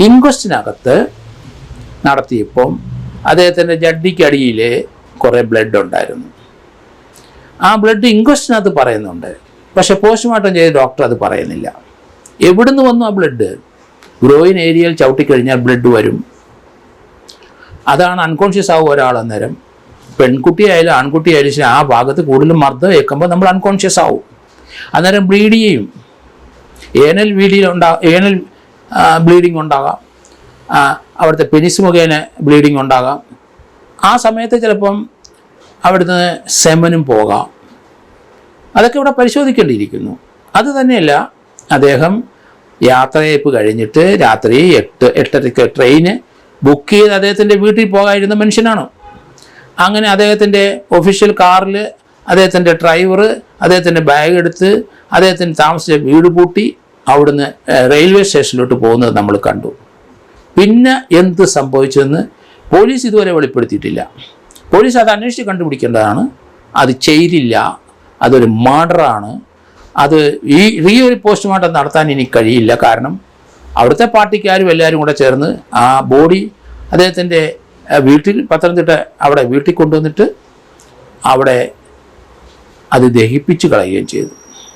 ഇൻക്വസ്റ്റിനകത്ത് നടത്തിയപ്പം അദ്ദേഹത്തിൻ്റെ ജഡ്ഡിക്കടിയിൽ കുറേ ബ്ലഡ് ഉണ്ടായിരുന്നു. ആ ബ്ലഡ് ഇൻക്വസ്റ്റിനകത്ത് പറയുന്നുണ്ട്, പക്ഷെ പോസ്റ്റ്മോർട്ടം ചെയ്ത ഡോക്ടർ അത് പറയുന്നില്ല. എവിടുന്ന് വന്നു ആ ബ്ലഡ്? ഗ്രോയിൻ ഏരിയയിൽ ചവിട്ടിക്കഴിഞ്ഞാൽ ബ്ലഡ് വരും. അതാണ് അൺകോൺഷ്യസ് ആവും ഒരാൾ അന്നേരം. പെൺകുട്ടിയായാലും ആൺകുട്ടിയായാലും ശരി, ആ ഭാഗത്ത് കൂടുതലും മർദ്ദം ഏൽക്കുമ്പോൾ നമ്മൾ അൺകോൺഷ്യസ് ആവും. അന്നേരം ബ്ലീഡ് ചെയ്യും. ഏനൽ ബ്ലീഡിങ് ഉണ്ടാകാം, അവിടുത്തെ പെനിസ് മുഖേന ബ്ലീഡിങ് ഉണ്ടാകാം. ആ സമയത്ത് ചിലപ്പം അവിടുന്ന് സെമനും പോകാം. അതൊക്കെ ഇവിടെ പരിശോധിക്കേണ്ടിയിരിക്കുന്നു. അത് തന്നെയല്ല, അദ്ദേഹം യാത്രയയപ്പ് കഴിഞ്ഞിട്ട് രാത്രി 8:30 ട്രെയിന് ബുക്ക് ചെയ്ത് അദ്ദേഹത്തിൻ്റെ വീട്ടിൽ പോകാതിരുന്ന മനുഷ്യനാണ്. അങ്ങനെ അദ്ദേഹത്തിൻ്റെ ഒഫീഷ്യൽ കാറിൽ അദ്ദേഹത്തിൻ്റെ ഡ്രൈവർ അദ്ദേഹത്തിൻ്റെ ബാഗ് എടുത്ത് അദ്ദേഹത്തിന് താമസിച്ച വീട് പൂട്ടി അവിടുന്ന് റെയിൽവേ സ്റ്റേഷനിലോട്ട് പോകുന്നത് നമ്മൾ കണ്ടു. പിന്നെ എന്ത് സംഭവിച്ചതെന്ന് പോലീസ് ഇതുവരെ വെളിപ്പെടുത്തിയിട്ടില്ല. പോലീസ് അത് അന്വേഷിച്ച് കണ്ടുപിടിക്കേണ്ടതാണ്. അത് ചെയ്തില്ല, അതൊരു മർഡറാണ്. അത് ഈ ഒരു പോസ്റ്റ്മോർട്ടം നടത്താൻ ഇനി കഴിയില്ല. കാരണം അവിടുത്തെ പാർട്ടിക്കാരും എല്ലാവരും കൂടെ ചേർന്ന് ആ ബോഡി അദ്ദേഹത്തിൻ്റെ വീട്ടിൽ, പത്തനംതിട്ട അവിടെ വീട്ടിൽ കൊണ്ടുവന്നിട്ട് അവിടെ അത് ദഹിപ്പിച്ച് കളയുകയും ചെയ്തു.